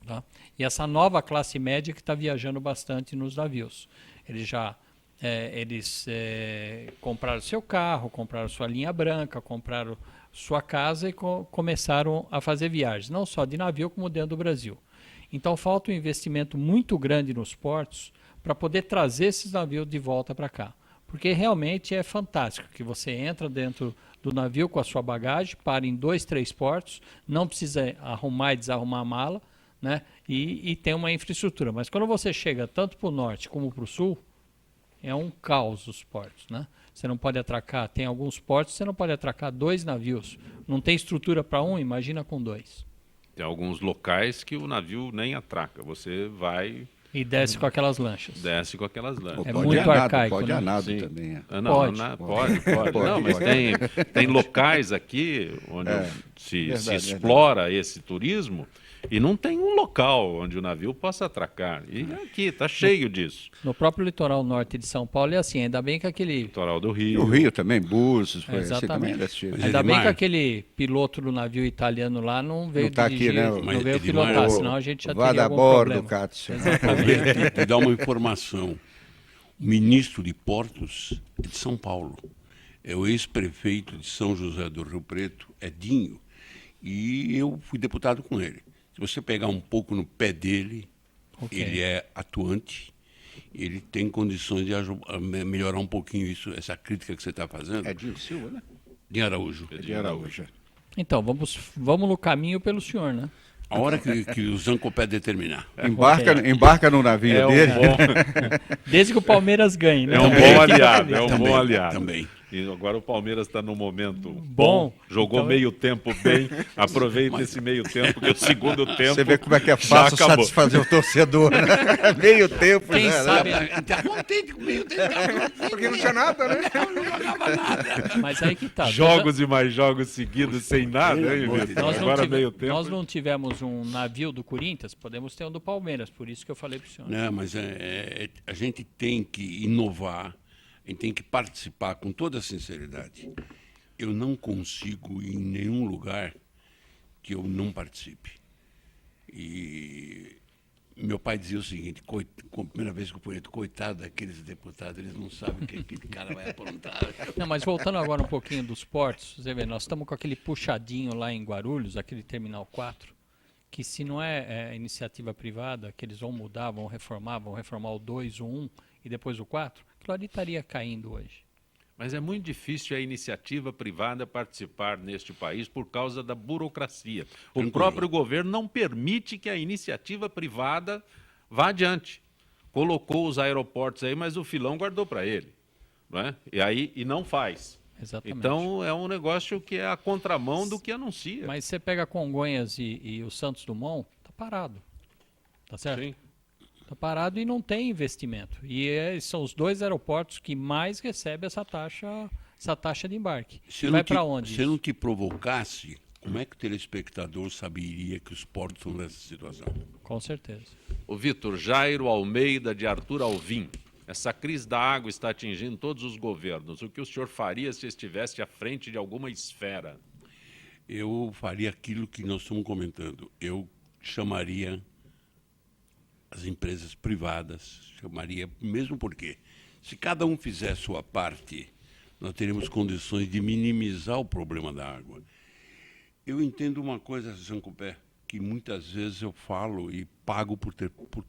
Tá? E essa nova classe média que está viajando bastante nos navios. Eles compraram seu carro, compraram sua linha branca, compraram sua casa e começaram a fazer viagens, não só de navio como dentro do Brasil. Então falta um investimento muito grande nos portos para poder trazer esses navios de volta para cá. Porque realmente é fantástico que você entra dentro do navio com a sua bagagem, para em 2, 3 portos, não precisa arrumar e desarrumar a mala, né? E tem uma infraestrutura. Mas quando você chega tanto para o norte como para o sul, é um caos os portos, né? Você não pode atracar, tem alguns portos, você não pode atracar 2 navios. Não tem estrutura para um, imagina com 2. Tem alguns locais que o navio nem atraca, você vai... E desce com aquelas lanchas. Desce com aquelas lanchas. É muito arcaico, pode né? a nado Sim. também. Pode. Não, mas tem locais aqui onde se explora esse turismo e não tem um local onde o navio possa atracar. E aqui está cheio disso. No próprio litoral norte de São Paulo é assim, ainda bem que aquele... Litoral do E Rio. o Rio também, Búzios, Exatamente. também Ainda bem que aquele piloto do navio italiano lá não veio tá dirigir, aqui, né? não veio pilotar, senão a gente já Vá teria da algum bordo, problema. Cássio. Te dar uma informação. O ministro de Portos é de São Paulo. É o ex-prefeito de São José do Rio Preto, Edinho, e eu fui deputado com ele. Se você pegar um pouco no pé dele, ele é atuante, ele tem condições de melhorar um pouquinho essa crítica que você está fazendo. Edinho Silva, né? Edinho Araújo. Edinho Araújo. Então, vamos no caminho pelo senhor, né? A hora que o Zancopé determinar. Embarca no navio dele. Desde que o Palmeiras ganhe, né? É um bom aliado, é um bom aliado. Também. E agora o Palmeiras está no momento bom. Jogou Então, meio tempo bem. Aproveita esse meio tempo, porque o segundo tempo. Você vê como é que é fácil satisfazer o torcedor, né? Meio tempo, Quem né? sabe, Está contente com o meio tempo. Porque não tinha nada, né? Não jogava nada. mas aí que tá. Jogos e mais jogos seguidos sem nada, hein, Vitor? Agora meio tempo. Nós não tivemos um navio do Corinthians, podemos ter um do Palmeiras, por isso que eu falei para o senhor. Não, mas a gente tem que inovar, a gente tem que participar com toda a sinceridade. Eu não consigo ir em nenhum lugar que eu não participe. E meu pai dizia o seguinte, a primeira vez que eu fui, coitado daqueles deputados, eles não sabem o que aquele cara vai aprontar. Não, mas voltando agora um pouquinho dos portos, você vê, nós estamos com aquele puxadinho lá em Guarulhos, aquele Terminal 4, que se não é iniciativa privada, que eles vão mudar, vão reformar o 2, o 1 e depois o 4, aquilo ali estaria caindo hoje. Mas é muito difícil a iniciativa privada participar neste país por causa da burocracia. O próprio governo não permite que a iniciativa privada vá adiante. Colocou os aeroportos aí, mas o filão guardou para ele. Não é? E não faz. Exatamente. Então, é um negócio que é a contramão do que anuncia. Mas você pega Congonhas e o Santos Dumont, tá parado. Tá certo? Sim. Tá parado e não tem investimento. E são os dois aeroportos que mais recebem essa taxa de embarque. Vai para onde? Se não te provocasse, como é que o telespectador saberia que os portos estão nessa situação? Com certeza. O Vitor Jairo Almeida de Arthur Alvim. Essa crise da água está atingindo todos os governos. O que o senhor faria se estivesse à frente de alguma esfera? Eu faria aquilo que nós estamos comentando. Eu chamaria as empresas privadas, mesmo porque, se cada um fizer a sua parte, nós teremos condições de minimizar o problema da água. Eu entendo uma coisa, Zancopé, que muitas vezes eu falo e pago por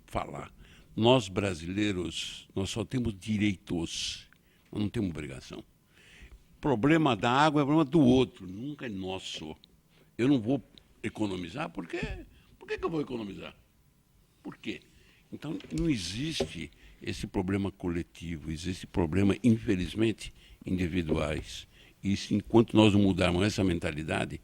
falar. Nós, brasileiros, nós só temos direitos, nós não temos obrigação. O problema da água é problema do outro, nunca é nosso. Eu não vou economizar, por quê? Por que eu vou economizar? Por quê? Então, não existe esse problema coletivo, existe problema, infelizmente, individuais. E enquanto nós não mudarmos essa mentalidade,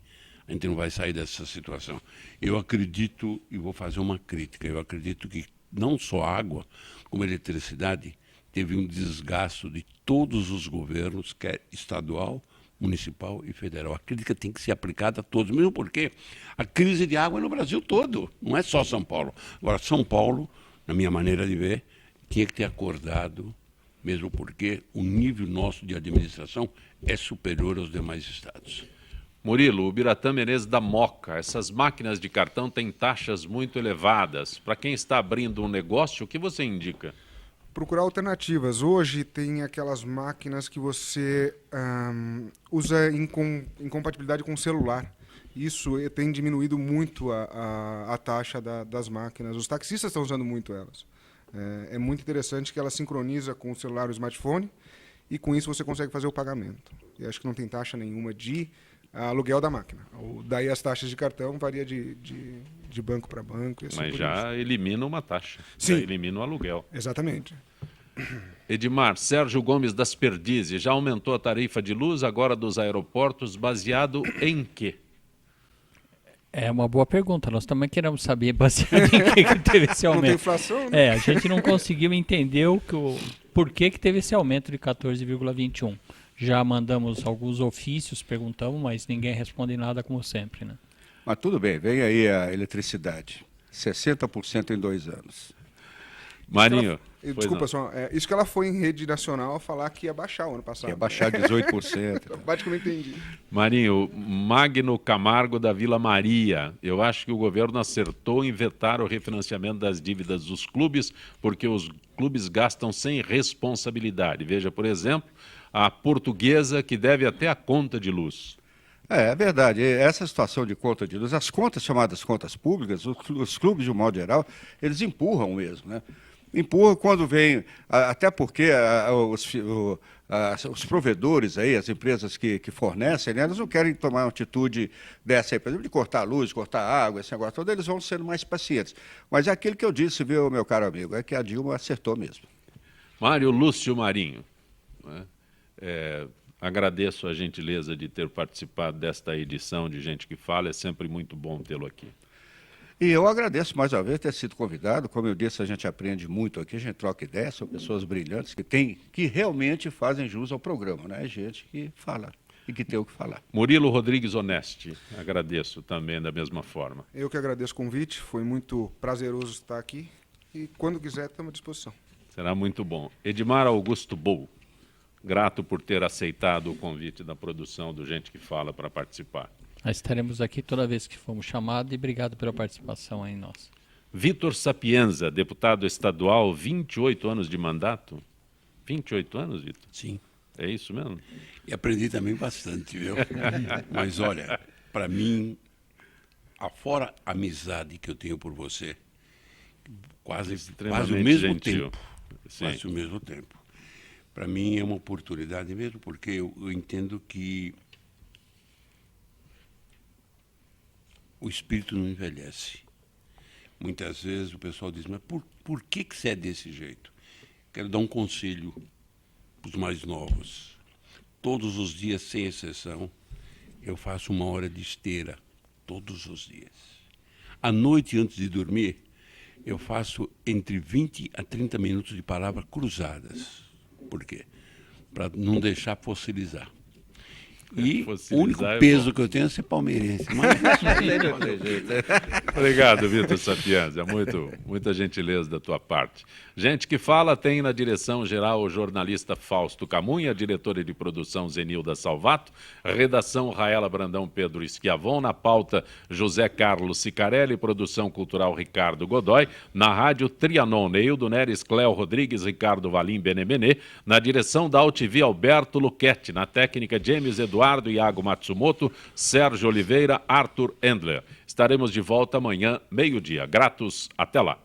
a gente não vai sair dessa situação. Eu acredito, e vou fazer uma crítica, eu acredito que não só água, como eletricidade, teve um desgaste de todos os governos, quer estadual, municipal e federal. A crítica tem que ser aplicada a todos, mesmo porque a crise de água é no Brasil todo, não é só São Paulo. Agora, São Paulo, na minha maneira de ver, tinha que ter acordado, mesmo porque o nível nosso de administração é superior aos demais estados. Murilo, o Biratã Menezes da Moca. Essas máquinas de cartão têm taxas muito elevadas. Para quem está abrindo um negócio, o que você indica? Procurar alternativas. Hoje tem aquelas máquinas que você usa em compatibilidade com o celular. Isso tem diminuído muito a taxa das máquinas. Os taxistas estão usando muito elas. É muito interessante que ela sincroniza com o celular ou o smartphone e com isso você consegue fazer o pagamento. E acho que não tem taxa nenhuma de aluguel da máquina. Daí as taxas de cartão varia de banco para banco. Mas já elimina uma taxa. Sim. Já elimina o aluguel. Exatamente. Edmar, Sérgio Gomes das Perdizes, já aumentou a tarifa de luz agora dos aeroportos, baseado em quê? É uma boa pergunta. Nós também queremos saber baseado em que teve esse aumento. Não tem inflação, né? A gente não conseguiu entender por que teve esse aumento de 14,21. Já mandamos alguns ofícios, perguntamos, mas ninguém responde nada, como sempre, né? Mas tudo bem, vem aí a eletricidade. 60% em 2 anos. Marinho. Desculpa, só. Isso que ela foi em rede nacional falar que ia baixar o ano passado. Ia baixar 18%. Basicamente entendi. Marinho, Magno Camargo da Vila Maria. Eu acho que o governo acertou em vetar o refinanciamento das dívidas dos clubes, porque os clubes gastam sem responsabilidade. Veja, por exemplo, a Portuguesa, que deve até a conta de luz. É verdade. Essa situação de conta de luz, as contas chamadas contas públicas, os clubes, de um modo geral, eles empurram mesmo, né? Empurram quando vem, até porque os provedores aí, as empresas que fornecem, né, elas não querem tomar uma atitude dessa aí, por exemplo, de cortar a luz, cortar a água, esse negócio todo, eles vão sendo mais pacientes. Mas é aquilo que eu disse, viu, meu caro amigo, é que a Dilma acertou mesmo. Mário Lúcio Marinho, né? Agradeço a gentileza de ter participado desta edição de Gente que Fala, é sempre muito bom tê-lo aqui. E eu agradeço mais uma vez ter sido convidado. Como eu disse, a gente aprende muito aqui, a gente troca ideias, são pessoas brilhantes que realmente fazem jus ao programa, né? Gente que fala e que tem o que falar. Murilo Rodrigues Onesti, agradeço também da mesma forma. Eu que agradeço o convite, foi muito prazeroso estar aqui e quando quiser estamos à disposição. Será muito bom. Edmar Augusto Bou, grato por ter aceitado o convite da produção do Gente que Fala para participar. Nós estaremos aqui toda vez que formos chamados e obrigado pela participação aí nossa. Vitor Sapienza, deputado estadual, 28 anos de mandato. 28 anos, Vitor? Sim. É isso mesmo? E aprendi também bastante, viu? Mas olha, para mim, afora a amizade que eu tenho por você, quase o mesmo gentil. tempo. Sim. Quase o mesmo tempo. para mim é uma oportunidade mesmo, porque eu entendo que o espírito não envelhece. Muitas vezes o pessoal diz, mas por que você é desse jeito? Quero dar um conselho para os mais novos. Todos os dias, sem exceção, eu faço 1 hora de esteira. Todos os dias. À noite, antes de dormir, eu faço entre 20 a 30 minutos de palavras cruzadas. Por quê? Para não deixar fossilizar. E o único peso que eu tenho é ser palmeirense. Mas... Obrigado, Vitor Sapienza. Muita gentileza da tua parte. Gente que fala tem na direção geral o jornalista Fausto Camunha, diretora de produção Zenilda Salvato, redação Raela Brandão Pedro Schiavon, na pauta José Carlos Sicarelli, produção cultural Ricardo Godoy, na rádio Trianon Neildo Neres, Cléo Rodrigues, Ricardo Valim Benemenê, na direção da UTV Alberto Luquete, na técnica James Eduardo Iago Matsumoto, Sérgio Oliveira, Arthur Endler. Estaremos de volta amanhã, meio-dia. Gratos, até lá.